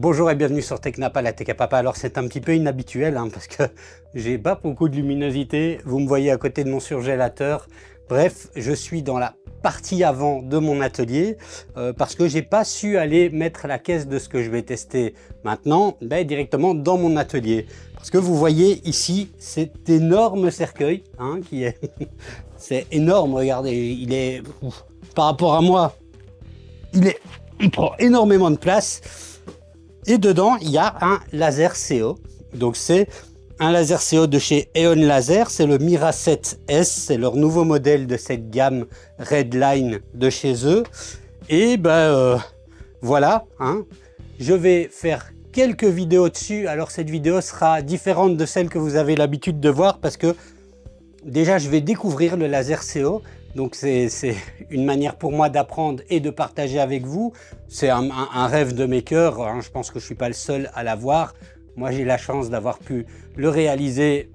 Bonjour et bienvenue sur Technapa, la Tech à Papa. Alors c'est un petit peu inhabituel parce que j'ai pas beaucoup de luminosité. Vous me voyez à côté de mon surgélateur. Bref, je suis dans la partie avant de mon atelier parce que j'ai pas su aller mettre la caisse de ce que je vais tester maintenant directement dans mon atelier. Parce que vous voyez ici cet énorme cercueil qui est... c'est énorme, regardez, il est... par rapport à moi, il prend énormément de place. Et dedans, il y a un laser CO. Donc, c'est un laser CO de chez Eon Laser. C'est le Mira 7S. C'est leur nouveau modèle de cette gamme Redline de chez eux. Et voilà. Je vais faire quelques vidéos dessus. Alors, cette vidéo sera différente de celle que vous avez l'habitude de voir parce que déjà, je vais découvrir le laser CO. Donc c'est une manière pour moi d'apprendre et de partager avec vous. C'est un rêve de mes cœurs, je pense que je ne suis pas le seul à l'avoir. Moi j'ai la chance d'avoir pu le réaliser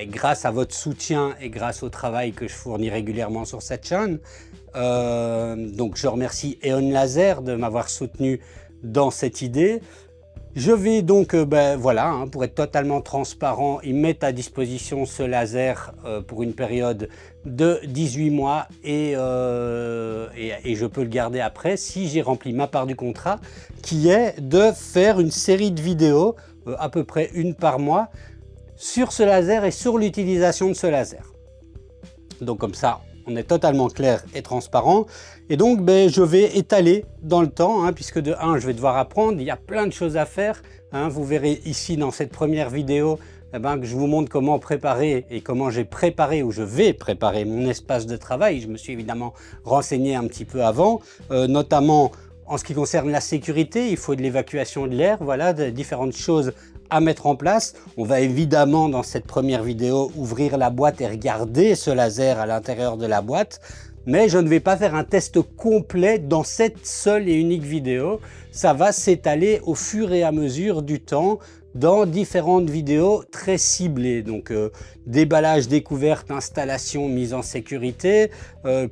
grâce à votre soutien et grâce au travail que je fournis régulièrement sur cette chaîne. Donc je remercie Eon Laser de m'avoir soutenu dans cette idée. Je vais donc, voilà, pour être totalement transparent, ils mettent à disposition ce laser pour une période de 18 mois et je peux le garder après si j'ai rempli ma part du contrat, qui est de faire une série de vidéos, à peu près une par mois, sur ce laser et sur l'utilisation de ce laser. Donc comme ça, on est totalement clair et transparent. Et donc, je vais étaler dans le temps, puisque de 1, je vais devoir apprendre. Il y a plein de choses à faire. Vous verrez ici dans cette première vidéo que je vous montre comment préparer et comment j'ai préparé ou je vais préparer mon espace de travail. Je me suis évidemment renseigné un petit peu avant, notamment en ce qui concerne la sécurité. Il faut de l'évacuation de l'air, voilà, de différentes choses à mettre en place. On va évidemment dans cette première vidéo ouvrir la boîte et regarder ce laser à l'intérieur de la boîte, mais je ne vais pas faire un test complet dans cette seule et unique vidéo. Ça va s'étaler au fur et à mesure du temps dans différentes vidéos très ciblées. Donc déballage, découverte, installation, mise en sécurité,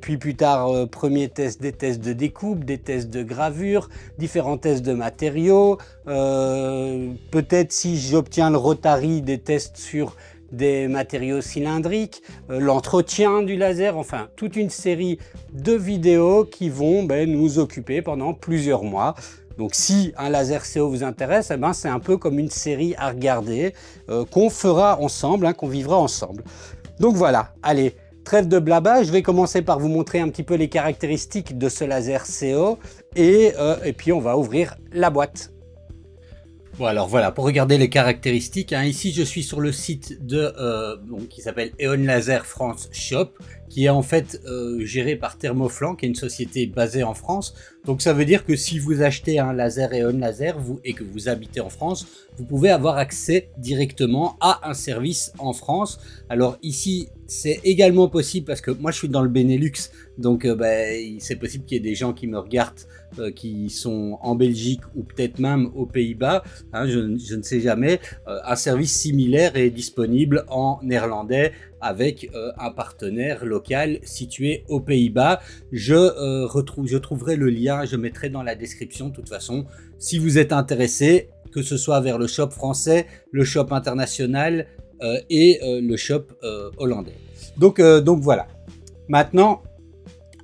puis plus tard premier test, des tests de découpe, des tests de gravure, différents tests de matériaux, peut-être si j'obtiens le Rotary, des tests sur des matériaux cylindriques, l'entretien du laser, enfin toute une série de vidéos qui vont nous occuper pendant plusieurs mois. Donc si un laser CO vous intéresse, c'est un peu comme une série à regarder qu'on fera ensemble, qu'on vivra ensemble. Donc voilà, allez, trêve de blabla, je vais commencer par vous montrer un petit peu les caractéristiques de ce laser CO et puis on va ouvrir la boîte. Bon alors voilà, pour regarder les caractéristiques, ici je suis sur le site de qui s'appelle Eon Laser France Shop, qui est en fait géré par Thermoflan, qui est une société basée en France. Donc ça veut dire que si vous achetez un laser Eon Laser et que vous habitez en France, vous pouvez avoir accès directement à un service en France. Alors ici, c'est également possible parce que moi je suis dans le Benelux, donc c'est possible qu'il y ait des gens qui me regardent qui sont en Belgique ou peut-être même aux Pays-Bas, je ne sais jamais. Un service similaire est disponible en néerlandais avec un partenaire local situé aux Pays-Bas. Je trouverai le lien, je mettrai dans la description de toute façon, si vous êtes intéressé, que ce soit vers le shop français, le shop international et le shop hollandais. Donc voilà. Maintenant,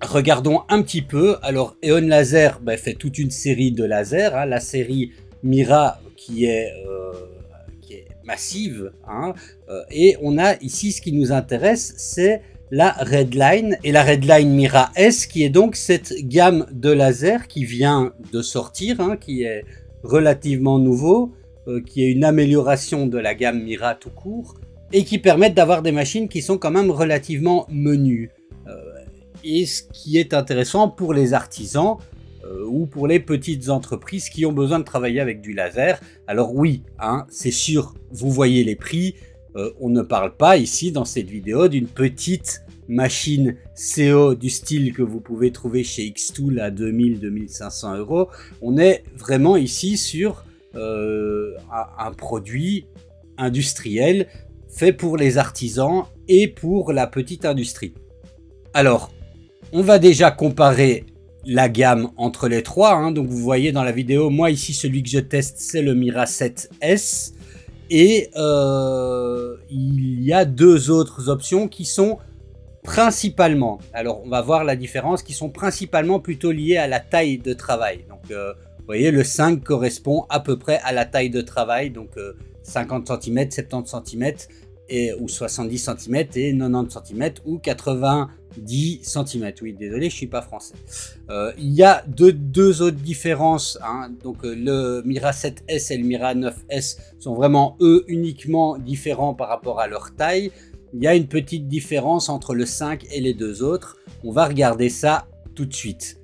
regardons un petit peu. Alors, Eon Laser fait toute une série de lasers. La série Mira qui est massive. Et on a ici, ce qui nous intéresse, c'est la Redline et la Redline Mira S, qui est donc cette gamme de lasers qui vient de sortir, qui est relativement nouveau, qui est une amélioration de la gamme Mira tout court, et qui permettent d'avoir des machines qui sont quand même relativement menues. Et ce qui est intéressant pour les artisans ou pour les petites entreprises qui ont besoin de travailler avec du laser. Alors oui, c'est sûr, vous voyez les prix. On ne parle pas ici dans cette vidéo d'une petite machine CO du style que vous pouvez trouver chez Xtool à 2000-2500 €. On est vraiment ici sur un produit industriel fait pour les artisans et pour la petite industrie. Alors, on va déjà comparer la gamme entre les trois, hein. Donc vous voyez dans la vidéo, moi ici celui que je teste c'est le Mira 7S et il y a deux autres options qui sont principalement, alors on va voir la différence, qui sont principalement plutôt liées à la taille de travail. Donc vous voyez, le 5 correspond à peu près à la taille de travail, donc 50 cm, 70 cm ou 70 cm et 90 cm ou 90 cm. Oui, désolé, je suis pas français. Il y a deux autres différences, hein. Donc le Mira 7S et le Mira 9S sont vraiment eux uniquement différents par rapport à leur taille. Il y a une petite différence entre le 5 et les deux autres. On va regarder ça tout de suite.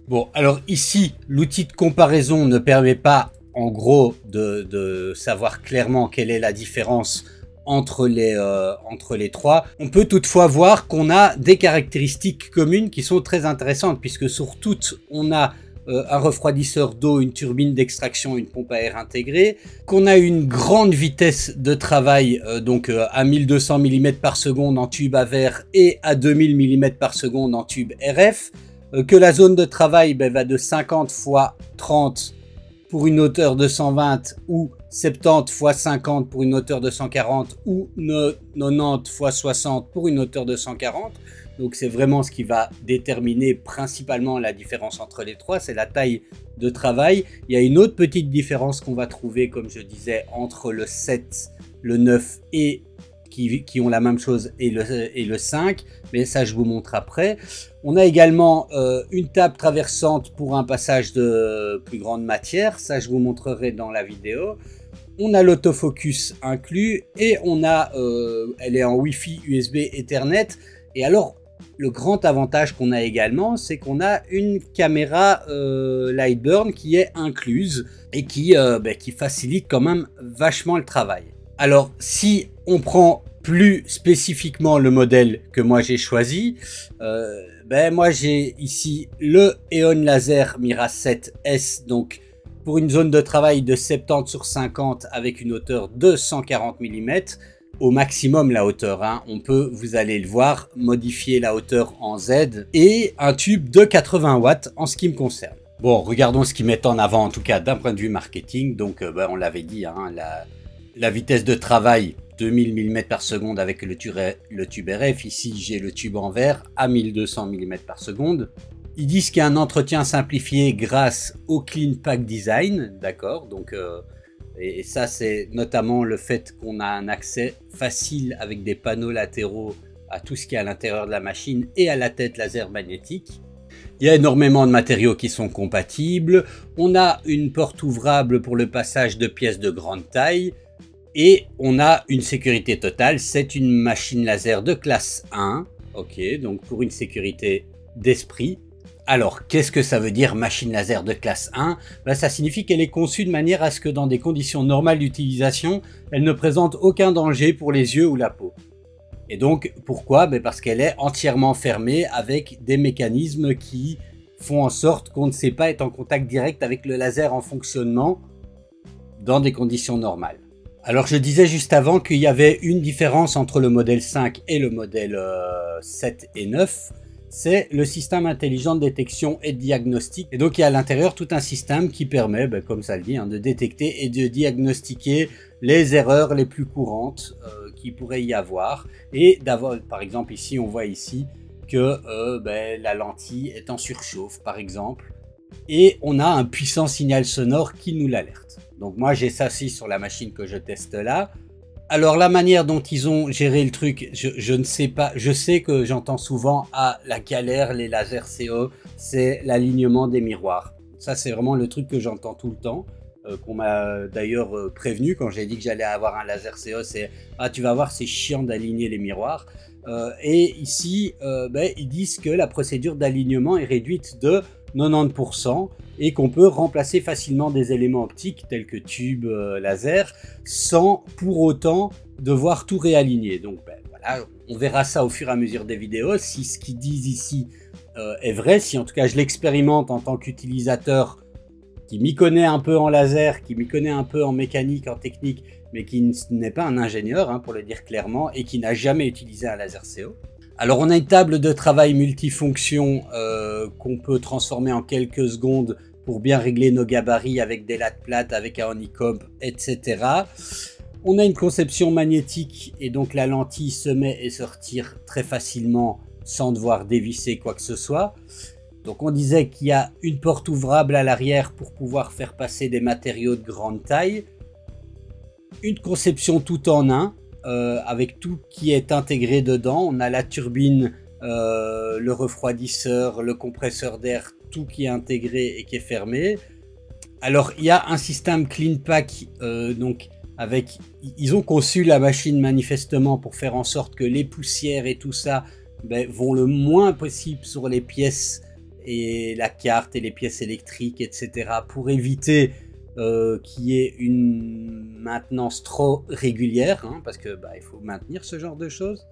Bon, alors ici, l'outil de comparaison ne permet pas en gros de savoir clairement quelle est la différence entre les trois. On peut toutefois voir qu'on a des caractéristiques communes qui sont très intéressantes, puisque sur toutes, on a un refroidisseur d'eau, une turbine d'extraction, une pompe à air intégrée, qu'on a une grande vitesse de travail, donc à 1200 mm par seconde en tube à verre et à 2000 mm par seconde en tube RF, que la zone de travail va de 50 x 30 pour une hauteur de 120 ou 70 x 50 pour une hauteur de 140 ou 90 x 60 pour une hauteur de 140. Donc c'est vraiment ce qui va déterminer principalement la différence entre les trois, c'est la taille de travail. Il y a une autre petite différence qu'on va trouver, comme je disais, entre le 7, le 9 et qui ont la même chose et le 5, mais ça je vous montre après. On a également une table traversante pour un passage de plus grande matière, ça je vous montrerai dans la vidéo. On a l'autofocus inclus et on a, elle est en Wi-Fi, USB, Ethernet. Et alors, le grand avantage qu'on a également, c'est qu'on a une caméra Lightburn qui est incluse et qui facilite quand même vachement le travail. Alors, si on prend plus spécifiquement le modèle que moi j'ai choisi, moi j'ai ici le Eon Laser Mira 7S, donc pour une zone de travail de 70 sur 50 avec une hauteur de 140 mm, au maximum la hauteur, hein. On peut, vous allez le voir, modifier la hauteur en Z et un tube de 80 watts en ce qui me concerne. Bon, regardons ce qu'ils mettent en avant, en tout cas d'un point de vue marketing. Donc on l'avait dit, hein, la vitesse de travail 2000 mm par seconde avec le tube RF. Ici j'ai le tube en verre à 1200 mm par seconde. Ils disent qu'il y a un entretien simplifié grâce au Clean Pack Design, d'accord, donc et ça c'est notamment le fait qu'on a un accès facile avec des panneaux latéraux à tout ce qui est à l'intérieur de la machine et à la tête laser magnétique. Il y a énormément de matériaux qui sont compatibles. On a une porte ouvrable pour le passage de pièces de grande taille. Et on a une sécurité totale. C'est une machine laser de classe 1. Ok, donc pour une sécurité d'esprit. Alors, qu'est-ce que ça veut dire machine laser de classe 1? Ça signifie qu'elle est conçue de manière à ce que dans des conditions normales d'utilisation, elle ne présente aucun danger pour les yeux ou la peau. Et donc, pourquoi? Parce qu'elle est entièrement fermée avec des mécanismes qui font en sorte qu'on ne sait pas être en contact direct avec le laser en fonctionnement dans des conditions normales. Alors, je disais juste avant qu'il y avait une différence entre le modèle 5 et le modèle 7 et 9. C'est le système intelligent de détection et de diagnostic. Et donc, il y a à l'intérieur tout un système qui permet, comme ça le dit, hein, de détecter et de diagnostiquer les erreurs les plus courantes qu'il pourrait y avoir. Et d'avoir, par exemple, ici, on voit ici que la lentille est en surchauffe, par exemple. Et on a un puissant signal sonore qui nous l'alerte. Donc, moi, j'ai ça aussi sur la machine que je teste là. Alors la manière dont ils ont géré le truc, je ne sais pas. Je sais que j'entends souvent la galère, les lasers CO, c'est l'alignement des miroirs. Ça c'est vraiment le truc que j'entends tout le temps, qu'on m'a d'ailleurs prévenu quand j'ai dit que j'allais avoir un laser CO, c'est « Ah tu vas voir, c'est chiant d'aligner les miroirs ». Et ici, ils disent que la procédure d'alignement est réduite de 90% et qu'on peut remplacer facilement des éléments optiques tels que tubes laser sans pour autant devoir tout réaligner. Donc voilà, on verra ça au fur et à mesure des vidéos, si ce qu'ils disent ici est vrai, si en tout cas je l'expérimente en tant qu'utilisateur qui m'y connaît un peu en laser, qui m'y connaît un peu en mécanique, en technique, mais qui n'est pas un ingénieur, hein, pour le dire clairement, et qui n'a jamais utilisé un laser CO. Alors on a une table de travail multifonction qu'on peut transformer en quelques secondes pour bien régler nos gabarits avec des lattes plates, avec un honeycomb, etc. On a une conception magnétique et donc la lentille se met et se retire très facilement sans devoir dévisser quoi que ce soit. Donc on disait qu'il y a une porte ouvrable à l'arrière pour pouvoir faire passer des matériaux de grande taille. Une conception tout en un, avec tout qui est intégré dedans. On a la turbine, le refroidisseur, le compresseur d'air, tout qui est intégré et qui est fermé. Alors il y a un système CleanPack, donc ils ont conçu la machine manifestement pour faire en sorte que les poussières et tout ça vont le moins possible sur les pièces et la carte et les pièces électriques, etc. pour éviter qu'il y ait une maintenance trop régulière, hein, parce que il faut maintenir ce genre de choses.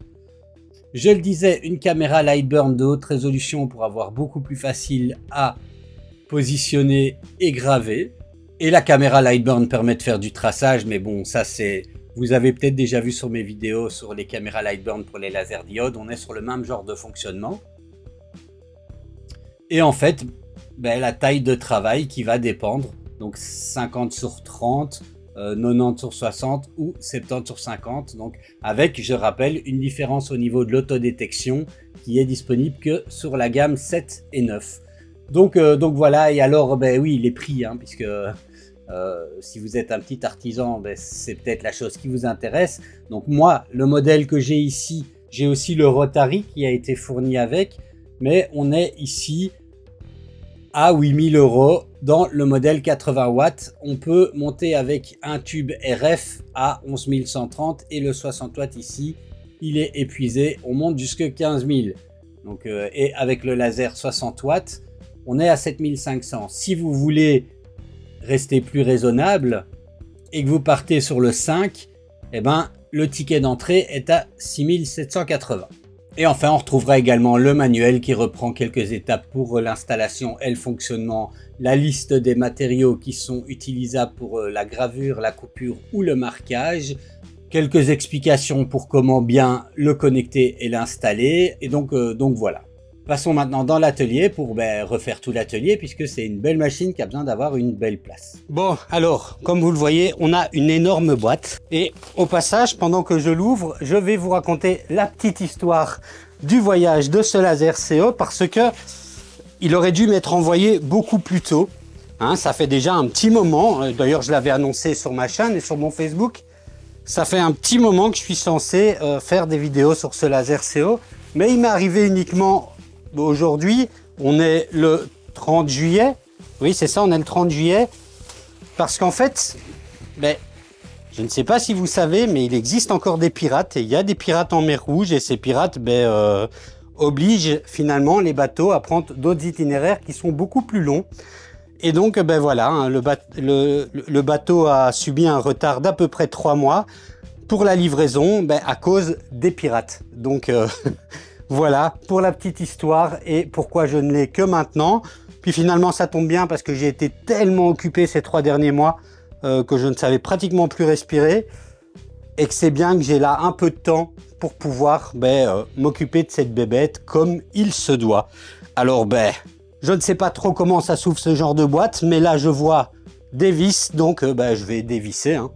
Je le disais, une caméra Lightburn de haute résolution pour avoir beaucoup plus facile à positionner et graver. Et la caméra Lightburn permet de faire du traçage, mais bon, ça c'est... Vous avez peut-être déjà vu sur mes vidéos sur les caméras Lightburn pour les laserdiodes, on est sur le même genre de fonctionnement. Et en fait, la taille de travail qui va dépendre, donc 50 sur 30, 90 sur 60 ou 70 sur 50, donc avec, je rappelle, une différence au niveau de l'autodétection qui est disponible que sur la gamme 7 et 9. Donc voilà, et alors oui, les prix, hein, puisque si vous êtes un petit artisan, c'est peut-être la chose qui vous intéresse. Donc moi, le modèle que j'ai ici, j'ai aussi le Rotary qui a été fourni avec, mais on est ici à 8 000 € dans le modèle 80 watts. On peut monter avec un tube RF à 11 130 et le 60 watts ici, il est épuisé. On monte jusqu'à 15 000. Donc, et avec le laser 60 watts, on est à 7 500. Si vous voulez rester plus raisonnable et que vous partez sur le 5, le ticket d'entrée est à 6 780. Et enfin, on retrouvera également le manuel qui reprend quelques étapes pour l'installation et le fonctionnement, la liste des matériaux qui sont utilisables pour la gravure, la coupure ou le marquage, quelques explications pour comment bien le connecter et l'installer. Et donc voilà. Passons maintenant dans l'atelier pour refaire tout l'atelier puisque c'est une belle machine qui a besoin d'avoir une belle place. Bon, alors, comme vous le voyez, on a une énorme boîte. Et au passage, pendant que je l'ouvre, je vais vous raconter la petite histoire du voyage de ce laser CO parce que il aurait dû m'être envoyé beaucoup plus tôt. Hein, ça fait déjà un petit moment. D'ailleurs, je l'avais annoncé sur ma chaîne et sur mon Facebook. Ça fait un petit moment que je suis censé faire des vidéos sur ce laser CO. Mais il m'est arrivé uniquement... Aujourd'hui, on est le 30 juillet. Oui, c'est ça, on est le 30 juillet. Parce qu'en fait, je ne sais pas si vous savez, mais il existe encore des pirates. Et il y a des pirates en mer Rouge. Et ces pirates obligent finalement les bateaux à prendre d'autres itinéraires qui sont beaucoup plus longs. Et donc, voilà, hein, le bateau a subi un retard d'à peu près 3 mois pour la livraison à cause des pirates. Donc... Voilà pour la petite histoire et pourquoi je ne l'ai que maintenant. Puis finalement ça tombe bien parce que j'ai été tellement occupé ces 3 derniers mois que je ne savais pratiquement plus respirer. Et que c'est bien que j'ai là un peu de temps pour pouvoir m'occuper de cette bébête comme il se doit. Alors je ne sais pas trop comment ça s'ouvre ce genre de boîte, mais là je vois des vis, donc je vais dévisser. Hein.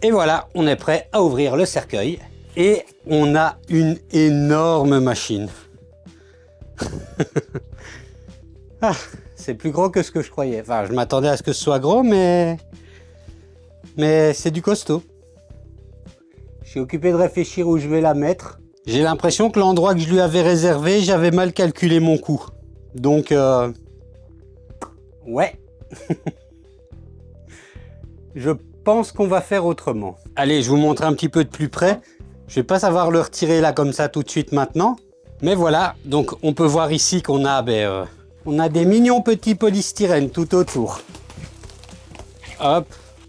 Et voilà, on est prêt à ouvrir le cercueil et on a une énorme machine. Ah, c'est plus gros que ce que je croyais. Enfin, je m'attendais à ce que ce soit gros, mais c'est du costaud. Je suis occupé de réfléchir où je vais la mettre. J'ai l'impression que l'endroit que je lui avais réservé, j'avais mal calculé mon coût. Donc, ouais. Je pense qu'on va faire autrement. Allez, je vous montre un petit peu de plus près. Je vais pas savoir le retirer là comme ça tout de suite maintenant. Mais voilà, donc on peut voir ici qu'on a, on a des mignons petits polystyrènes tout autour. Hop,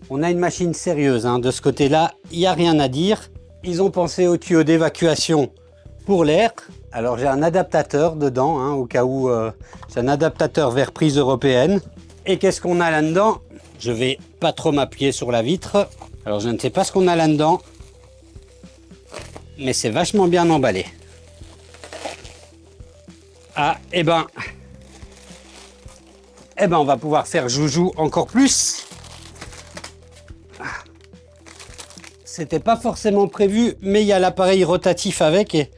on a une machine sérieuse. Hein. De ce côté-là, il n'y a rien à dire. Ils ont pensé au tuyau d'évacuation pour l'air. Alors j'ai un adaptateur dedans, hein, au cas où c'est un adaptateur vers prise européenne. Et qu'est-ce qu'on a là-dedans? Je vais pas trop m'appuyer sur la vitre. Alors je ne sais pas ce qu'on a là-dedans. mais c'est vachement bien emballé. Ah, et ben, on va pouvoir faire joujou encore plus. C'était pas forcément prévu, mais il y a l'appareil rotatif avec et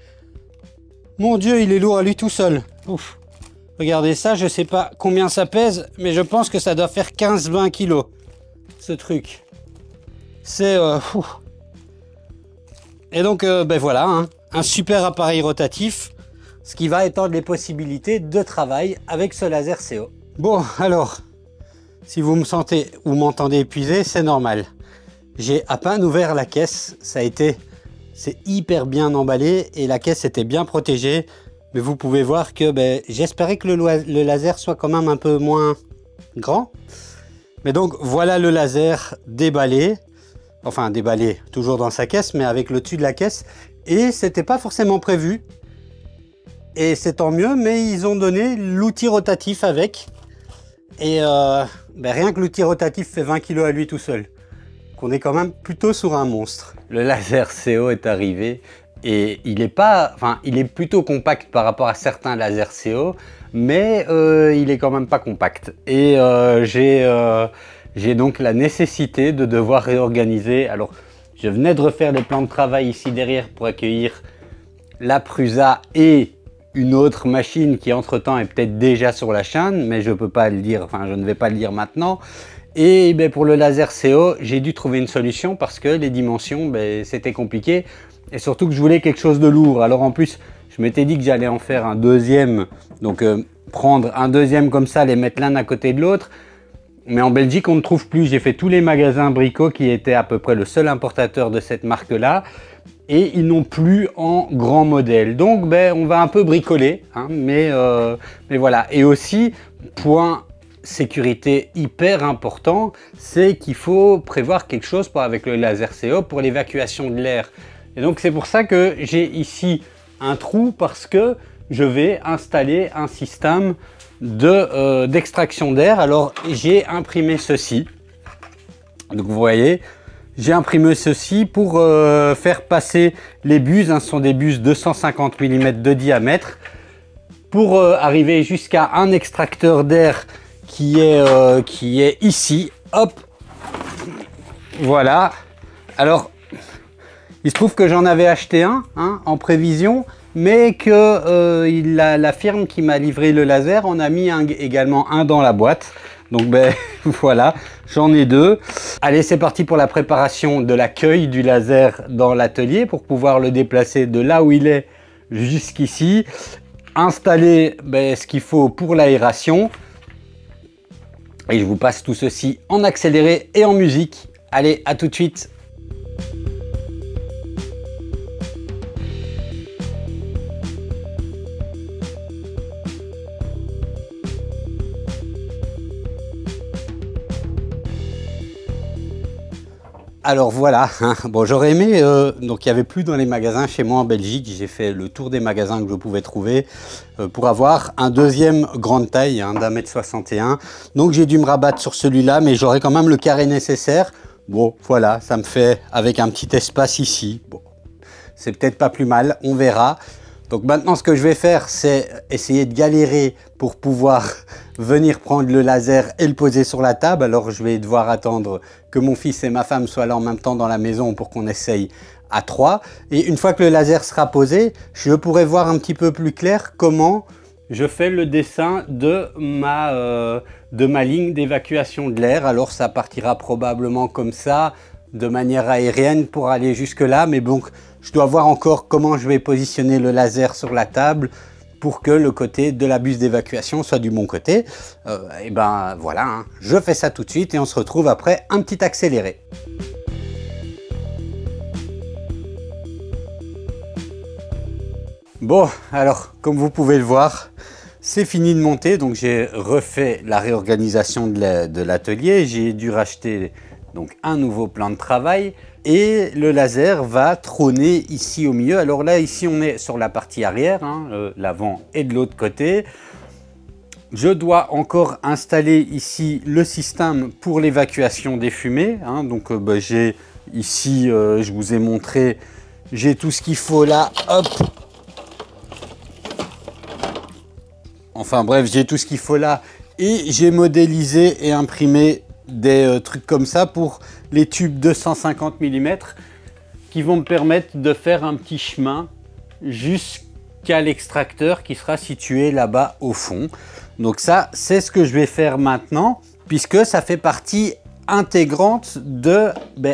mon Dieu, il est lourd à lui tout seul. Ouf. Regardez ça, je sais pas combien ça pèse, mais je pense que ça doit faire 15-20 kilos, ce truc. C'est... Et donc, ben voilà, hein, un super appareil rotatif, ce qui va étendre les possibilités de travail avec ce laser CO. Bon, alors, si vous me sentez ou m'entendez épuisé, c'est normal. J'ai à peine ouvert la caisse, c'est hyper bien emballé et la caisse était bien protégée. Mais vous pouvez voir que j'espérais que le laser soit quand même un peu moins grand. Mais donc voilà le laser déballé. Enfin déballé, toujours dans sa caisse, mais avec le dessus de la caisse. Et c'était pas forcément prévu. Et c'est tant mieux, mais ils ont donné l'outil rotatif avec. Et rien que l'outil rotatif fait 20 kg à lui tout seul. On est quand même plutôt sur un monstre. Le laser CO est arrivé et il est plutôt compact par rapport à certains lasers CO, mais il est quand même pas compact. Et j'ai donc la nécessité de devoir réorganiser. Alors, je venais de refaire les plans de travail ici derrière pour accueillir la Prusa et une autre machine qui entre-temps est peut-être déjà sur la chaîne, mais je peux pas le dire, enfin je ne vais pas le dire maintenant. Et pour le laser CO, j'ai dû trouver une solution parce que les dimensions, c'était compliqué. Et surtout que je voulais quelque chose de lourd. Alors en plus, je m'étais dit que j'allais en faire un deuxième. Donc prendre un deuxième comme ça, les mettre l'un à côté de l'autre. Mais en Belgique, on ne trouve plus. J'ai fait tous les magasins Brico qui étaient à peu près le seul importateur de cette marque-là. Et ils n'ont plus en grand modèle. Donc on va un peu bricoler. Hein, mais voilà. Et aussi, point sécurité hyper important, c'est qu'il faut prévoir quelque chose avec le laser CO pour l'évacuation de l'air. Et donc c'est pour ça que j'ai ici un trou parce que je vais installer un système d'extraction d'air. Alors j'ai imprimé ceci. Donc vous voyez, j'ai imprimé ceci pour faire passer les buses. Hein, ce sont des buses de 150 mm de diamètre pour arriver jusqu'à un extracteur d'air qui est ici, hop, voilà. Alors, il se trouve que j'en avais acheté un en prévision, mais que la firme qui m'a livré le laser en a mis également un dans la boîte. Donc voilà, j'en ai deux. Allez, c'est parti pour la préparation de l'accueil du laser dans l'atelier pour pouvoir le déplacer de là où il est jusqu'ici. Installer ce qu'il faut pour l'aération. Et je vous passe tout ceci en accéléré et en musique. Allez, à tout de suite. Alors voilà, hein. Bon, j'aurais aimé, donc il n'y avait plus dans les magasins chez moi en Belgique, j'ai fait le tour des magasins que je pouvais trouver pour avoir un deuxième grande taille, d'1,61 m. Donc j'ai dû me rabattre sur celui-là, mais j'aurais quand même le carré nécessaire. Bon, voilà, ça me fait avec un petit espace ici. Bon, c'est peut-être pas plus mal, on verra. Donc maintenant, ce que je vais faire, c'est essayer de galérer pour pouvoir venir prendre le laser et le poser sur la table. Alors je vais devoir attendre que mon fils et ma femme soient là en même temps dans la maison pour qu'on essaye à 3. Et une fois que le laser sera posé, je pourrai voir un petit peu plus clair comment je fais le dessin de ma ligne d'évacuation de l'air. Alors ça partira probablement comme ça, de manière aérienne pour aller jusque là. Mais donc je dois voir encore comment je vais positionner le laser sur la table pour que le côté de la buse d'évacuation soit du bon côté. Et voilà, hein. Je fais ça tout de suite et on se retrouve après un petit accéléré. Bon, alors comme vous pouvez le voir, c'est fini de monter. Donc j'ai refait la réorganisation de l'atelier. J'ai dû racheter donc un nouveau plan de travail. Et le laser va trôner ici au milieu. Alors là, ici, on est sur la partie arrière, hein, l'avant et de l'autre côté. Je dois encore installer ici le système pour l'évacuation des fumées. Hein. Donc j'ai ici, je vous ai montré J'ai tout ce qu'il faut là, hop. Enfin bref, j'ai tout ce qu'il faut là. Et j'ai modélisé et imprimé des trucs comme ça pour les tubes 250 mm qui vont me permettre de faire un petit chemin jusqu'à l'extracteur qui sera situé là-bas au fond. Donc ça, c'est ce que je vais faire maintenant, puisque ça fait partie intégrante de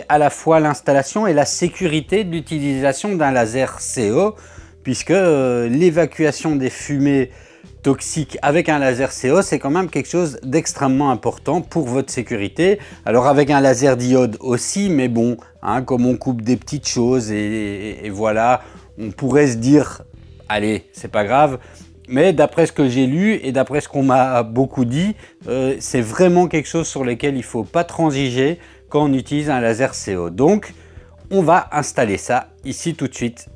à la fois l'installation et la sécurité de l'utilisation d'un laser CO, puisque l'évacuation des fumées toxiques avec un laser CO, c'est quand même quelque chose d'extrêmement important pour votre sécurité. Alors avec un laser diode aussi, mais bon, hein, comme on coupe des petites choses et voilà, on pourrait se dire, allez, c'est pas grave. Mais d'après ce que j'ai lu et d'après ce qu'on m'a beaucoup dit, c'est vraiment quelque chose sur lequel il ne faut pas transiger quand on utilise un laser CO. Donc, on va installer ça ici tout de suite.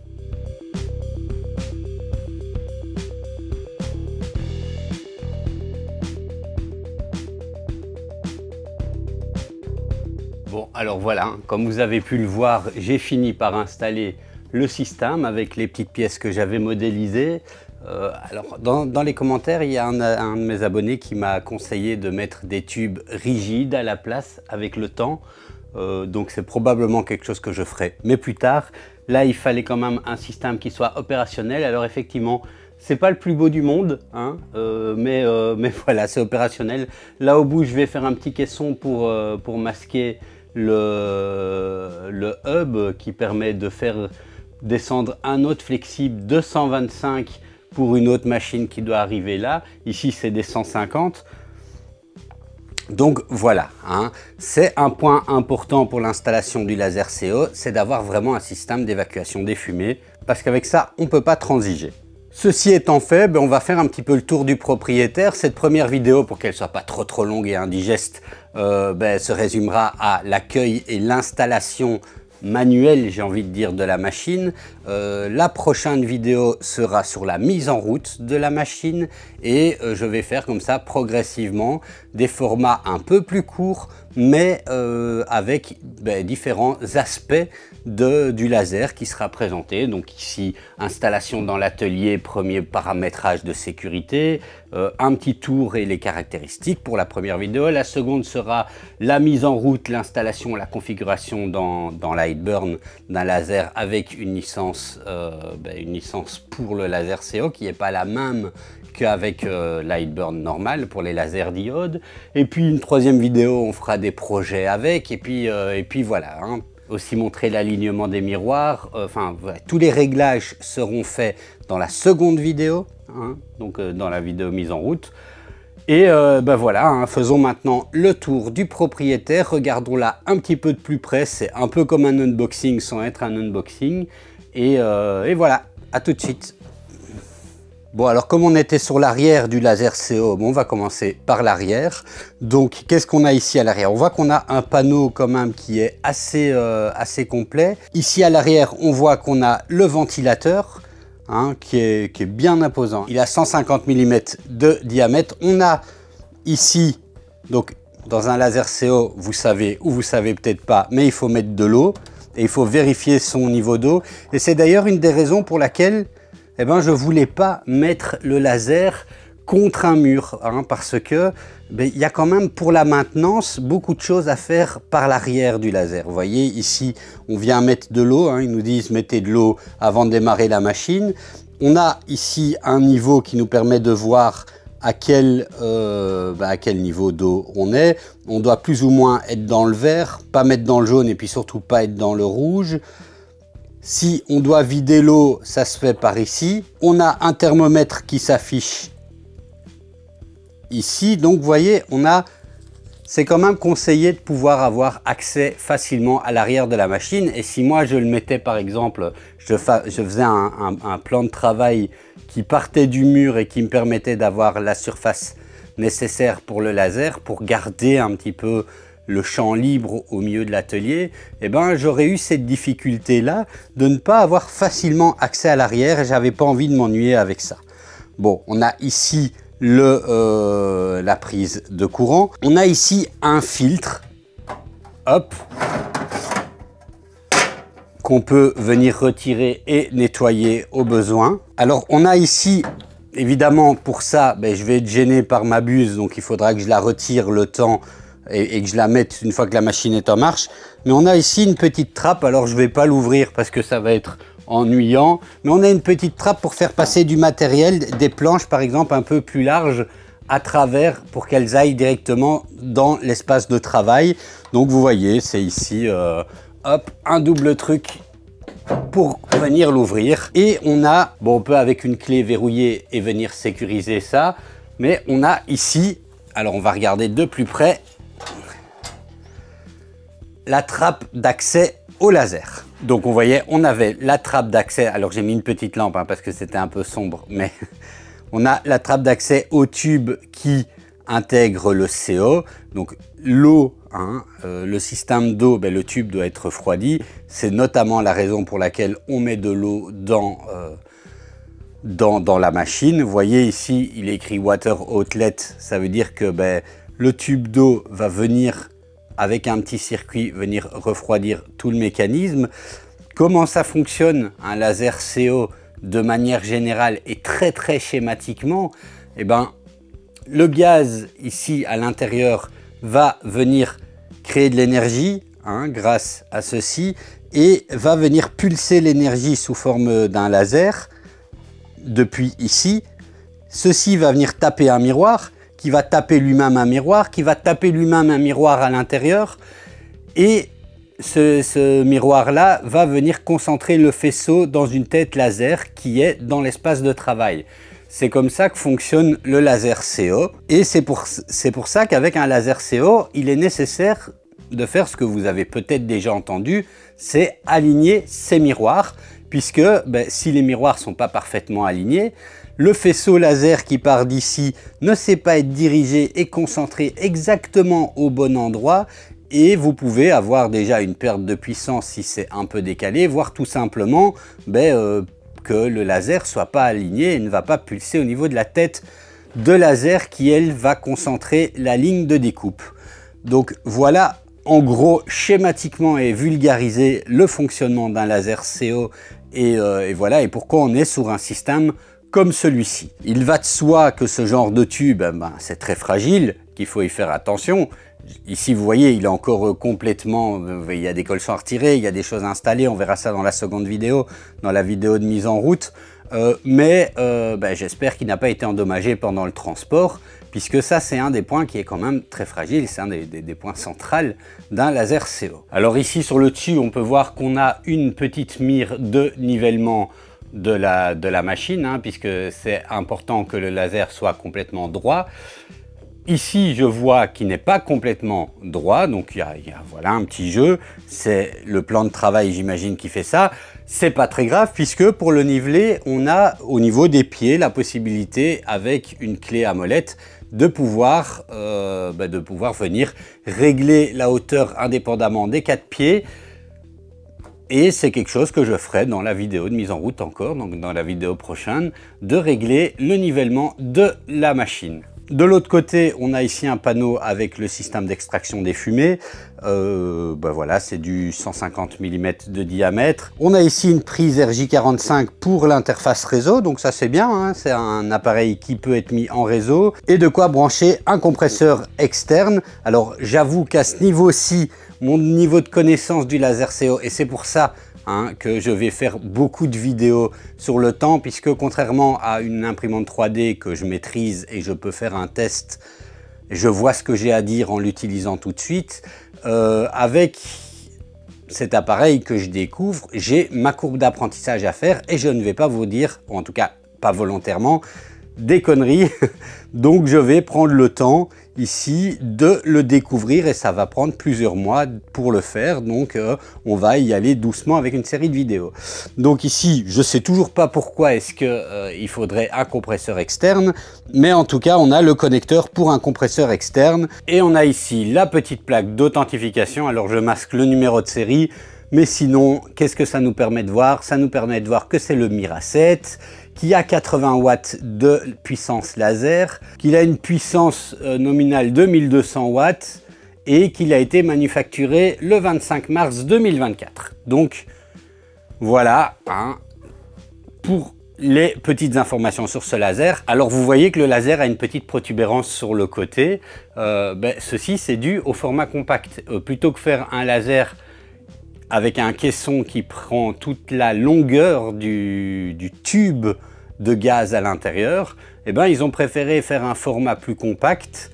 Bon, alors voilà, comme vous avez pu le voir, j'ai fini par installer le système avec les petites pièces que j'avais modélisées. Alors dans les commentaires, il y a un de mes abonnés qui m'a conseillé de mettre des tubes rigides à la place avec le temps. Donc c'est probablement quelque chose que je ferai, mais plus tard. Là, il fallait quand même un système qui soit opérationnel. Alors effectivement, c'est pas le plus beau du monde, hein, mais voilà, c'est opérationnel. Là au bout, je vais faire un petit caisson pour masquer le hub qui permet de faire descendre un autre flexible 225 pour une autre machine qui doit arriver là. Ici, c'est des 150. Donc voilà, hein, c'est un point important pour l'installation du laser CO, c'est d'avoir vraiment un système d'évacuation des fumées, parce qu'avec ça, on ne peut pas transiger. Ceci étant fait, on va faire un petit peu le tour du propriétaire. Cette première vidéo, pour qu'elle soit pas trop longue et indigeste, se résumera à l'accueil et l'installation manuel, j'ai envie de dire, de la machine. La prochaine vidéo sera sur la mise en route de la machine et je vais faire comme ça progressivement des formats un peu plus courts, mais avec différents aspects du laser qui sera présenté. Donc ici, installation dans l'atelier, premier paramétrage de sécurité, un petit tour et les caractéristiques pour la première vidéo. La seconde sera la mise en route, l'installation, la configuration dans Lightburn d'un laser avec une licence pour le laser CO qui n'est pas la même qu'avec Lightburn normal pour les lasers diodes. Et puis une troisième vidéo, on fera des projets avec, et puis voilà, hein. Aussi montrer l'alignement des miroirs, voilà, tous les réglages seront faits dans la seconde vidéo, hein, donc dans la vidéo mise en route. Et voilà, hein, faisons maintenant le tour du propriétaire, regardons là un petit peu de plus près, c'est un peu comme un unboxing sans être un unboxing, et voilà, à tout de suite. Bon, alors comme on était sur l'arrière du laser CO, on va commencer par l'arrière. Donc qu'est-ce qu'on a ici à l'arrière? On voit qu'on a un panneau quand même qui est assez complet. Ici à l'arrière, on voit qu'on a le ventilateur, hein, qui est bien imposant. Il a 150 mm de diamètre. On a ici, donc dans un laser CO, vous savez ou vous savez peut-être pas, mais il faut mettre de l'eau et il faut vérifier son niveau d'eau. Et c'est d'ailleurs une des raisons pour laquelle je ne voulais pas mettre le laser contre un mur, hein, parce que il y a quand même pour la maintenance beaucoup de choses à faire par l'arrière du laser. Vous voyez ici, on vient mettre de l'eau, hein, ils nous disent mettez de l'eau avant de démarrer la machine. On a ici un niveau qui nous permet de voir à quel niveau d'eau on est. On doit plus ou moins être dans le vert, pas mettre dans le jaune et puis surtout pas être dans le rouge. Si on doit vider l'eau, ça se fait par ici. On a un thermomètre qui s'affiche ici. Donc, vous voyez, c'est quand même conseillé de pouvoir avoir accès facilement à l'arrière de la machine. Et si moi, je le mettais, par exemple, je faisais un plan de travail qui partait du mur et qui me permettait d'avoir la surface nécessaire pour le laser, pour garder un petit peu le champ libre au milieu de l'atelier, j'aurais eu cette difficulté-là de ne pas avoir facilement accès à l'arrière et j'avais pas envie de m'ennuyer avec ça. Bon, on a ici la prise de courant. On a ici un filtre, hop, qu'on peut venir retirer et nettoyer au besoin. Alors on a ici, évidemment pour ça, je vais être gêné par ma buse, donc il faudra que je la retire le temps et que je la mette une fois que la machine est en marche. Mais on a ici une petite trappe, alors je ne vais pas l'ouvrir parce que ça va être ennuyant, mais on a une petite trappe pour faire passer du matériel, des planches par exemple un peu plus larges à travers pour qu'elles aillent directement dans l'espace de travail. Donc vous voyez, c'est ici hop, un double truc pour venir l'ouvrir. Et on a, bon, on peut avec une clé verrouiller et venir sécuriser ça, mais on a ici, alors on va regarder de plus près, la trappe d'accès au laser. Donc on voyait, on avait la trappe d'accès, alors j'ai mis une petite lampe parce que c'était un peu sombre, mais on a la trappe d'accès au tube qui intègre le CO, donc l'eau, le système d'eau, le tube doit être refroidi. C'est notamment la raison pour laquelle on met de l'eau dans la machine. Vous voyez ici, il est écrit Water Outlet, ça veut dire que le tube d'eau va venir avec un petit circuit, venir refroidir tout le mécanisme. Comment ça fonctionne un laser CO de manière générale et très schématiquement? Le gaz ici à l'intérieur va venir créer de l'énergie grâce à ceci et va venir pulser l'énergie sous forme d'un laser depuis ici. Ceci va venir taper un miroir qui va taper lui-même un miroir, qui va taper lui-même un miroir à l'intérieur et ce miroir-là va venir concentrer le faisceau dans une tête laser qui est dans l'espace de travail. C'est comme ça que fonctionne le laser CO et c'est pour ça qu'avec un laser CO, il est nécessaire de faire ce que vous avez peut-être déjà entendu, c'est aligner ces miroirs, puisque si les miroirs ne sont pas parfaitement alignés, le faisceau laser qui part d'ici ne sait pas être dirigé et concentré exactement au bon endroit et vous pouvez avoir déjà une perte de puissance si c'est un peu décalé, voire tout simplement que le laser soit pas aligné et ne va pas pulser au niveau de la tête de laser qui, elle, va concentrer la ligne de découpe. Donc voilà en gros schématiquement et vulgarisé le fonctionnement d'un laser CO et voilà et pourquoi on est sur un système comme celui-ci. Il va de soi que ce genre de tube, c'est très fragile, qu'il faut y faire attention. Ici, vous voyez, il est encore complètement... Il y a des colsons à retirer, il y a des choses à installer. On verra ça dans la seconde vidéo, dans la vidéo de mise en route. J'espère qu'il n'a pas été endommagé pendant le transport, puisque ça, c'est un des points qui est quand même très fragile. C'est un des points centraux d'un laser CO. Alors ici, sur le dessus, on peut voir qu'on a une petite mire de nivellement de la machine, puisque c'est important que le laser soit complètement droit. Ici, je vois qu'il n'est pas complètement droit, donc il y a voilà un petit jeu. C'est le plan de travail, j'imagine, qui fait ça. C'est pas très grave puisque pour le niveler, on a au niveau des pieds la possibilité, avec une clé à molette, de pouvoir venir régler la hauteur indépendamment des 4 pieds. Et c'est quelque chose que je ferai dans la vidéo de mise en route encore, donc dans la vidéo prochaine, de régler le nivellement de la machine. De l'autre côté, on a ici un panneau avec le système d'extraction des fumées. Voilà, c'est du 150 mm de diamètre. On a ici une prise RJ45 pour l'interface réseau, donc ça c'est bien, c'est un appareil qui peut être mis en réseau. Et de quoi brancher un compresseur externe. Alors j'avoue qu'à ce niveau-ci, mon niveau de connaissance du laser CO, et c'est pour ça que je vais faire beaucoup de vidéos sur le temps, puisque contrairement à une imprimante 3D que je maîtrise et je peux faire un test, je vois ce que j'ai à dire en l'utilisant tout de suite. Avec cet appareil que je découvre, j'ai ma courbe d'apprentissage à faire et je ne vais pas vous dire, ou en tout cas pas volontairement, des conneries. Donc je vais prendre le temps ici de le découvrir et ça va prendre plusieurs mois pour le faire. Donc on va y aller doucement avec une série de vidéos. Donc ici, je sais toujours pas pourquoi est-ce que il faudrait un compresseur externe, mais en tout cas, on a le connecteur pour un compresseur externe et on a ici la petite plaque d'authentification. Alors je masque le numéro de série, mais sinon, qu'est-ce que ça nous permet de voir? Ça nous permet de voir que c'est le Mira 7, qui a 80 watts de puissance laser, qu'il a une puissance nominale de 1200 watts et qu'il a été manufacturé le 25 mars 2024. Donc, Voilà, hein, pour les petites informations sur ce laser. Alors vous voyez que le laser a une petite protubérance sur le côté. Ceci c'est dû au format compact. Plutôt que faire un laser avec un caisson qui prend toute la longueur du tube de gaz à l'intérieur, ils ont préféré faire un format plus compact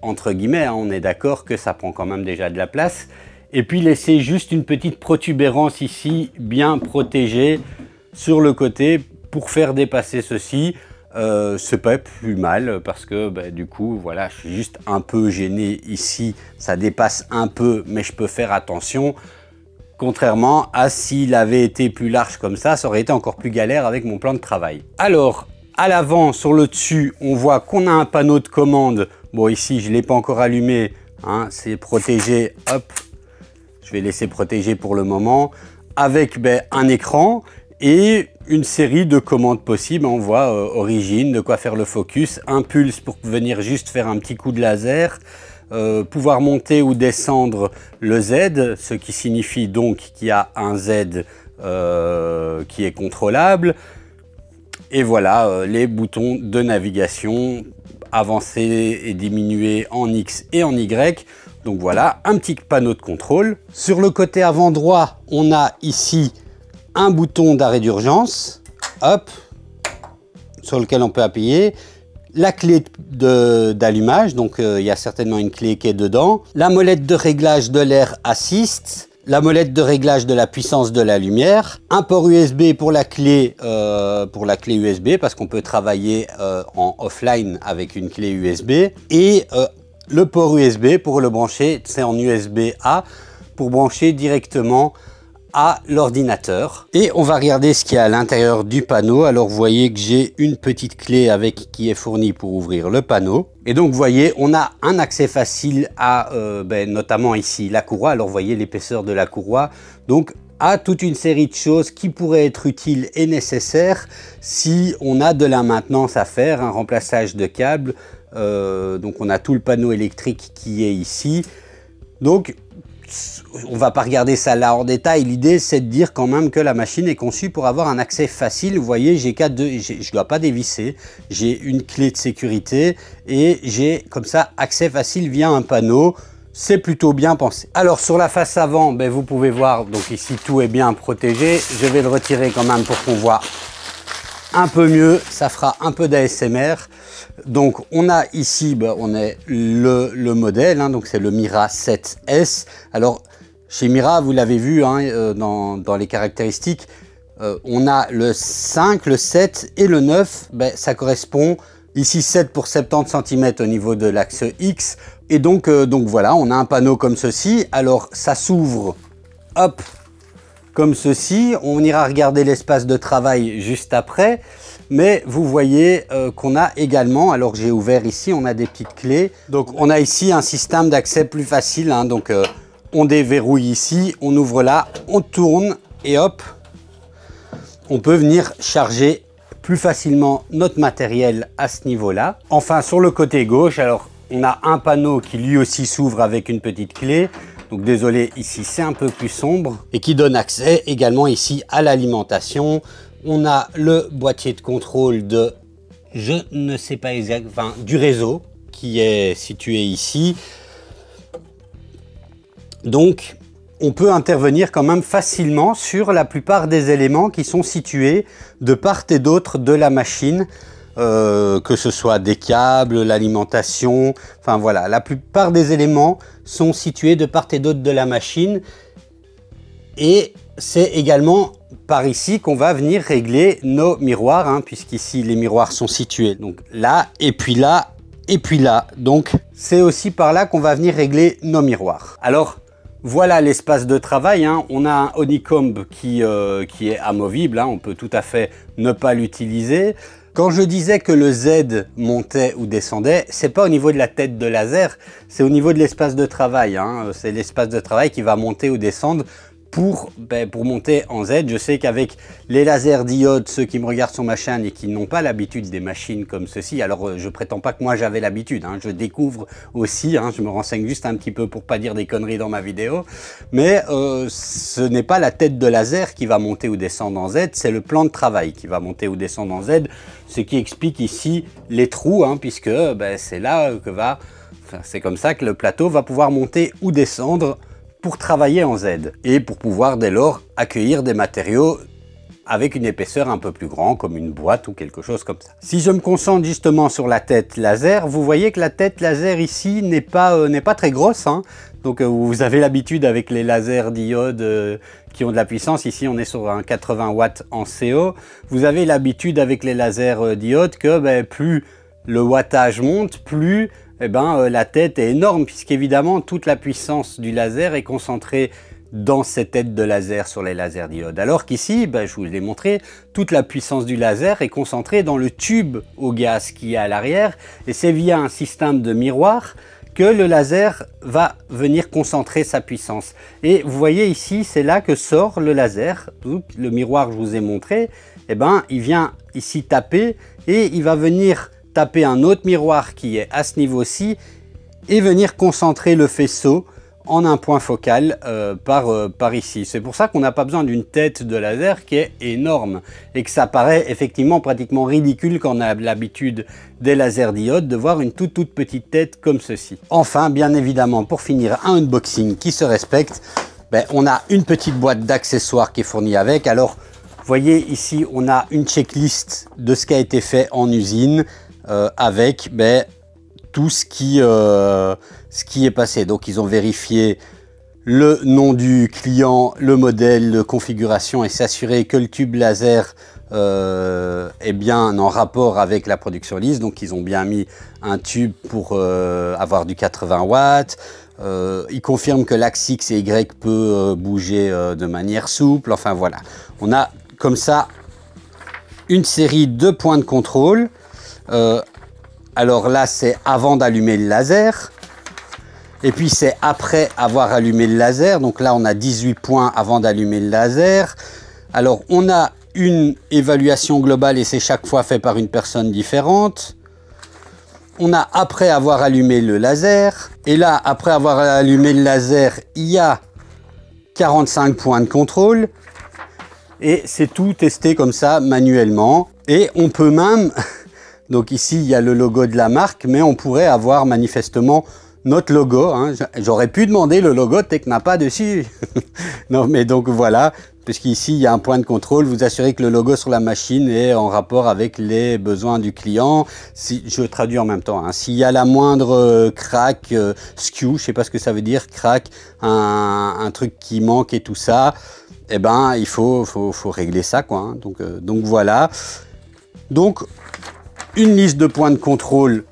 entre guillemets, hein, on est d'accord que ça prend quand même déjà de la place, et puis laisser juste une petite protubérance ici, bien protégée, sur le côté pour faire dépasser ceci. C'est pas plus mal parce que du coup voilà, je suis juste un peu gêné ici, ça dépasse un peu mais je peux faire attention, contrairement à s'il avait été plus large comme ça aurait été encore plus galère avec mon plan de travail. Alors à l'avant sur le dessus on voit qu'on a un panneau de commande. Bon ici je l'ai pas encore allumé, hein, c'est protégé, hop, je vais laisser protéger pour le moment, avec un écran et une série de commandes possibles. On voit origine, de quoi faire le focus, impulse pour venir juste faire un petit coup de laser, pouvoir monter ou descendre le Z, ce qui signifie donc qu'il y a un Z qui est contrôlable. Et voilà les boutons de navigation, avancer et diminuer en X et en Y. Donc voilà un petit panneau de contrôle. Sur le côté avant droit, on a ici un bouton d'arrêt d'urgence, hop, sur lequel on peut appuyer, la clé d'allumage, donc il y a certainement une clé qui est dedans, la molette de réglage de l'air assist, la molette de réglage de la puissance de la lumière, un port USB pour la clé USB, parce qu'on peut travailler en offline avec une clé USB, et le port USB pour le brancher, c'est en USB-A, pour brancher directement à l'ordinateur. Et on va regarder ce qu'il y a à l'intérieur du panneau. Alors vous voyez que j'ai une petite clé qui est fournie pour ouvrir le panneau. Et donc vous voyez, on a un accès facile à notamment ici la courroie. Alors vous voyez l'épaisseur de la courroie. Donc à toute une série de choses qui pourraient être utiles et nécessaires si on a de la maintenance à faire, un remplaçage de câbles. Donc on a tout le panneau électrique qui est ici. Donc on va pas regarder ça là en détail. L'idée c'est de dire quand même que la machine est conçue pour avoir un accès facile. Vous voyez, je dois pas dévisser. J'ai une clé de sécurité et j'ai comme ça accès facile via un panneau. C'est plutôt bien pensé. Alors sur la face avant, vous pouvez voir, donc ici tout est bien protégé. Je vais le retirer quand même pour qu'on voit un peu mieux, ça fera un peu d'ASMR. Donc on a ici, on est le modèle, hein, donc c'est le Mira 7S. Alors chez Mira, vous l'avez vu hein, dans les caractéristiques, on a le 5, le 7 et le 9, ça correspond ici 7 pour 70 cm au niveau de l'axe X. Et donc voilà, on a un panneau comme ceci. Alors ça s'ouvre, hop, comme ceci. On ira regarder l'espace de travail juste après. Mais vous voyez qu'on a également, alors j'ai ouvert ici, on a des petites clés. Donc on a ici un système d'accès plus facile. Hein, donc on déverrouille ici, on ouvre là, on tourne et hop, on peut venir charger plus facilement notre matériel à ce niveau-là. Enfin sur le côté gauche, alors on a un panneau qui lui aussi s'ouvre avec une petite clé. Donc désolé, ici c'est un peu plus sombre et qui donne accès également ici à l'alimentation. On a le boîtier de contrôle de, je ne sais pas exactement, du réseau qui est situé ici. Donc on peut intervenir quand même facilement sur la plupart des éléments qui sont situés de part et d'autre de la machine. Que ce soit des câbles, l'alimentation, enfin voilà, la plupart des éléments sont situés de part et d'autre de la machine. Et c'est également par ici qu'on va venir régler nos miroirs, hein, puisqu'ici les miroirs sont situés donc là, et puis là, et puis là. Donc c'est aussi par là qu'on va venir régler nos miroirs. Alors voilà l'espace de travail, hein. On a un honeycomb qui est amovible, hein. On peut tout à fait ne pas l'utiliser. Quand je disais que le Z montait ou descendait, c'est pas au niveau de la tête de laser, c'est au niveau de l'espace de travail, hein. C'est l'espace de travail qui va monter ou descendre pour monter en Z. Je sais qu'avec les lasers diodes, ceux qui me regardent sur ma chaîne et qui n'ont pas l'habitude des machines comme ceci, alors je prétends pas que moi j'avais l'habitude, hein, je découvre aussi, hein, je me renseigne juste un petit peu pour pas dire des conneries dans ma vidéo, mais ce n'est pas la tête de laser qui va monter ou descendre en Z, c'est le plan de travail qui va monter ou descendre en Z, ce qui explique ici les trous, hein, puisque c'est là que c'est comme ça que le plateau va pouvoir monter ou descendre pour travailler en Z et pour pouvoir dès lors accueillir des matériaux avec une épaisseur un peu plus grande comme une boîte ou quelque chose comme ça. Si je me concentre justement sur la tête laser, vous voyez que la tête laser ici n'est pas très grosse, hein. Donc vous avez l'habitude avec les lasers diodes qui ont de la puissance, ici on est sur un 80 watts en CO, vous avez l'habitude avec les lasers diodes que plus le wattage monte, plus la tête est énorme, puisqu'évidemment toute la puissance du laser est concentrée dans cette tête de laser sur les lasers diodes. Alors qu'ici, je vous l'ai montré, toute la puissance du laser est concentrée dans le tube au gaz qui est à l'arrière, et c'est via un système de miroir que le laser va venir concentrer sa puissance. Et vous voyez ici, c'est là que sort le laser, le miroir que je vous ai montré, il vient ici taper et il va venir taper un autre miroir qui est à ce niveau-ci et venir concentrer le faisceau en un point focal par ici. C'est pour ça qu'on n'a pas besoin d'une tête de laser qui est énorme et que ça paraît effectivement pratiquement ridicule quand on a l'habitude des lasers diodes de voir une toute petite tête comme ceci. Enfin, bien évidemment, pour finir, un unboxing qui se respecte, on a une petite boîte d'accessoires qui est fournie avec. Alors, vous voyez ici, on a une checklist de ce qui a été fait en usine avec tout ce qui est passé. Donc ils ont vérifié le nom du client, le modèle, la configuration et s'assurer que le tube laser est bien en rapport avec la production lisse. Donc ils ont bien mis un tube pour avoir du 80 watts. Ils confirment que l'axe X et Y peut bouger de manière souple. Enfin voilà, on a comme ça une série de points de contrôle. Alors là, c'est avant d'allumer le laser. Et puis, c'est après avoir allumé le laser. Donc là, on a 18 points avant d'allumer le laser. Alors, on a une évaluation globale et c'est chaque fois fait par une personne différente. On a après avoir allumé le laser. Et là, après avoir allumé le laser, il y a 45 points de contrôle. Et c'est tout testé comme ça, manuellement. Et on peut même... Donc ici, il y a le logo de la marque, mais on pourrait avoir manifestement notre logo, hein. J'aurais pu demander le logo de Technapa dessus. Non, mais donc voilà, puisqu'ici, il y a un point de contrôle. Vous assurez que le logo sur la machine est en rapport avec les besoins du client. Si, je traduis en même temps, hein. S'il y a la moindre crack, skew, je sais pas ce que ça veut dire, crack, un truc qui manque et tout ça, il faut régler ça, quoi, hein. Donc voilà. Donc, une liste de points de contrôle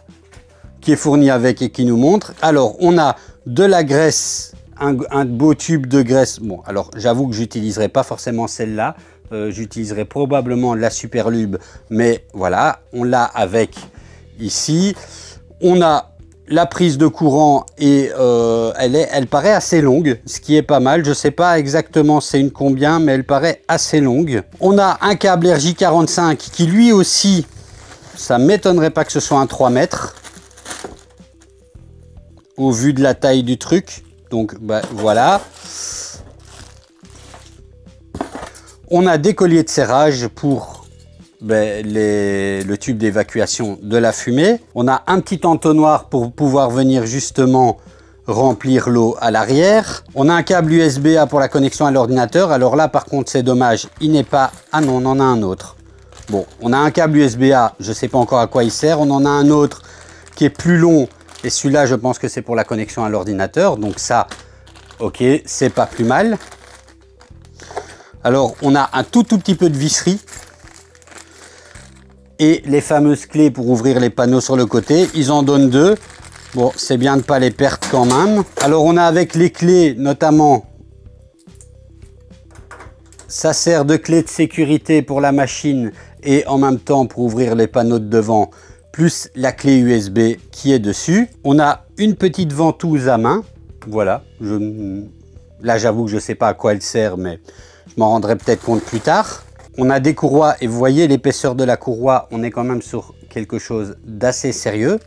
qui est fournie avec et qui nous montre. Alors, on a de la graisse, un beau tube de graisse. Bon, alors, j'avoue que j'utiliserai pas forcément celle-là. J'utiliserai probablement la Superlube. Mais voilà, on l'a avec ici. On a la prise de courant et elle paraît assez longue, ce qui est pas mal. Je sais pas exactement c'est une combien, mais elle paraît assez longue. On a un câble RJ45 qui lui aussi... Ça m'étonnerait pas que ce soit un 3 mètres au vu de la taille du truc. Donc voilà. On a des colliers de serrage pour le tube d'évacuation de la fumée. On a un petit entonnoir pour pouvoir venir justement remplir l'eau à l'arrière. On a un câble USB-A pour la connexion à l'ordinateur. Alors là par contre c'est dommage, il n'est pas... Ah non, on en a un autre. Bon, on a un câble USB-A, je ne sais pas encore à quoi il sert. On en a un autre qui est plus long. Et celui-là, je pense que c'est pour la connexion à l'ordinateur. Donc ça, ok, c'est pas plus mal. Alors, on a un tout petit peu de visserie. Et les fameuses clés pour ouvrir les panneaux sur le côté. Ils en donnent deux. Bon, c'est bien de ne pas les perdre quand même. Alors, on a avec les clés, notamment... Ça sert de clé de sécurité pour la machine et en même temps pour ouvrir les panneaux de devant, plus la clé USB qui est dessus. On a une petite ventouse à main, voilà, Là, j'avoue que je ne sais pas à quoi elle sert, mais je m'en rendrai peut-être compte plus tard. On a des courroies et vous voyez l'épaisseur de la courroie, on est quand même sur quelque chose d'assez sérieux.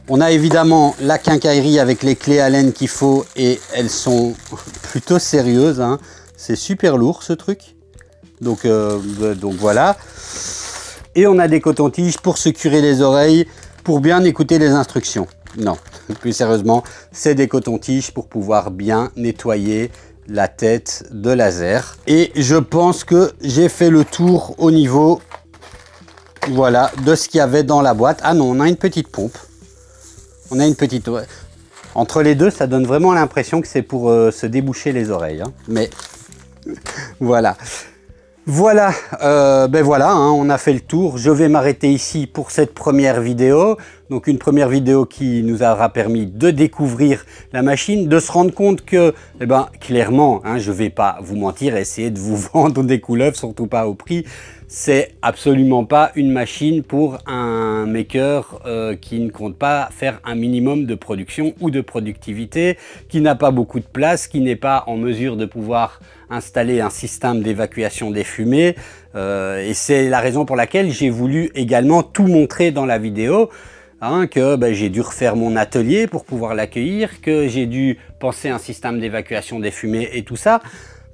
On a évidemment la quincaillerie avec les clés Allen qu'il faut et elles sont plutôt sérieuses, hein. C'est super lourd ce truc. Donc voilà. Et on a des cotons-tiges pour se curer les oreilles, pour bien écouter les instructions. Non, plus sérieusement, c'est des cotons-tiges pour pouvoir bien nettoyer la tête de laser. Et je pense que j'ai fait le tour au niveau, voilà, de ce qu'il y avait dans la boîte. Ah non, on a une petite pompe. On a une petite... Entre les deux, ça donne vraiment l'impression que c'est pour se déboucher les oreilles, hein. Mais voilà. Voilà, ben voilà, hein, on a fait le tour. Je vais m'arrêter ici pour cette première vidéo. Donc une première vidéo qui nous aura permis de découvrir la machine, de se rendre compte que, eh ben, clairement, hein, je ne vais pas vous mentir, essayer de vous vendre des couleuvres, surtout pas au prix. C'est absolument pas une machine pour un maker qui ne compte pas faire un minimum de production ou de productivité, qui n'a pas beaucoup de place, qui n'est pas en mesure de pouvoir installer un système d'évacuation des fumées. Et c'est la raison pour laquelle j'ai voulu également tout montrer dans la vidéo. Hein, que ben, j'ai dû refaire mon atelier pour pouvoir l'accueillir, que j'ai dû penser un système d'évacuation des fumées et tout ça.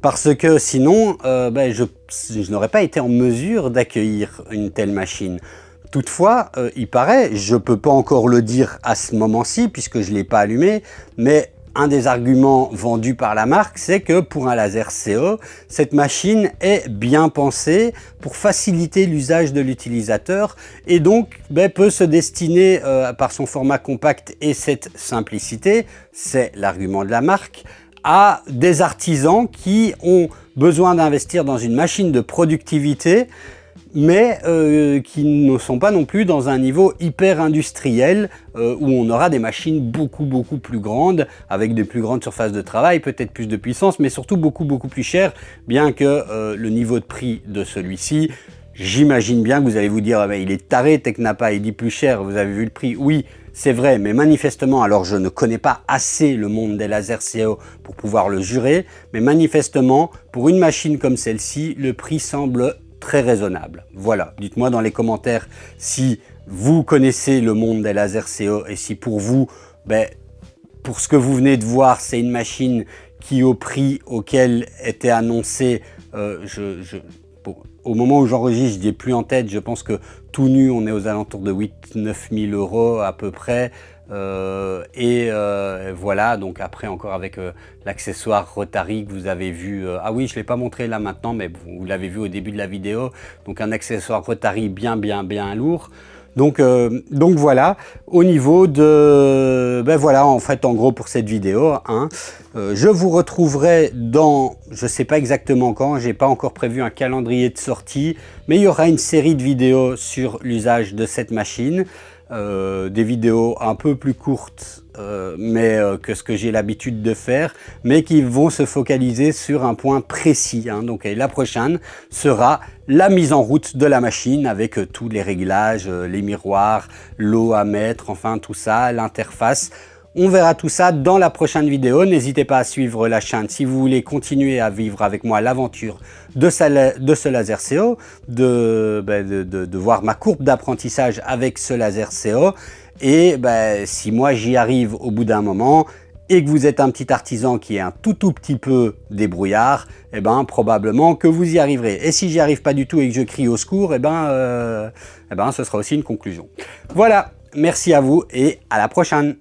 Parce que sinon, ben, je n'aurais pas été en mesure d'accueillir une telle machine. Toutefois, il paraît, je ne peux pas encore le dire à ce moment-ci, puisque je ne l'ai pas allumé, mais un des arguments vendus par la marque, c'est que pour un laser CO, cette machine est bien pensée pour faciliter l'usage de l'utilisateur et donc ben, peut se destiner, par son format compact et cette simplicité, c'est l'argument de la marque, à des artisans qui ont besoin d'investir dans une machine de productivité, mais qui ne sont pas non plus dans un niveau hyper industriel où on aura des machines beaucoup plus grandes, avec des plus grandes surfaces de travail, peut-être plus de puissance, mais surtout beaucoup plus cher, bien que le niveau de prix de celui-ci, j'imagine bien que vous allez vous dire, ah ben, il est taré, Technapa, il dit plus cher, vous avez vu le prix, oui, c'est vrai, mais manifestement, alors je ne connais pas assez le monde des lasers CO pour pouvoir le jurer, mais manifestement, pour une machine comme celle-ci, le prix semble très raisonnable. Voilà, dites-moi dans les commentaires si vous connaissez le monde des lasers CO et si pour vous, ben, pour ce que vous venez de voir, c'est une machine qui au prix auquel était annoncé, au moment où j'enregistre, je n'ai plus en tête, je pense que tout nu, on est aux alentours de 8-9 000 euros à peu près. Voilà, donc après encore avec l'accessoire Rotary que vous avez vu, ah oui, je ne l'ai pas montré là maintenant, mais vous l'avez vu au début de la vidéo, donc un accessoire Rotary bien lourd. Donc voilà, au niveau de... Ben voilà, en fait, en gros, pour cette vidéo, hein, je vous retrouverai dans... Je ne sais pas exactement quand, je n'ai pas encore prévu un calendrier de sortie, mais il y aura une série de vidéos sur l'usage de cette machine. Des vidéos un peu plus courtes que ce que j'ai l'habitude de faire, mais qui vont se focaliser sur un point précis, hein. Donc la prochaine sera la mise en route de la machine avec tous les réglages, les miroirs, l'eau à mettre, enfin tout ça, l'interface. On verra tout ça dans la prochaine vidéo. N'hésitez pas à suivre la chaîne si vous voulez continuer à vivre avec moi l'aventure de ce laser CO, de voir ma courbe d'apprentissage avec ce laser CO. Et ben, si moi j'y arrive au bout d'un moment et que vous êtes un petit artisan qui est un tout petit peu débrouillard, et ben probablement que vous y arriverez. Et si j'y arrive pas du tout et que je crie au secours, et ben ce sera aussi une conclusion. Voilà, merci à vous et à la prochaine.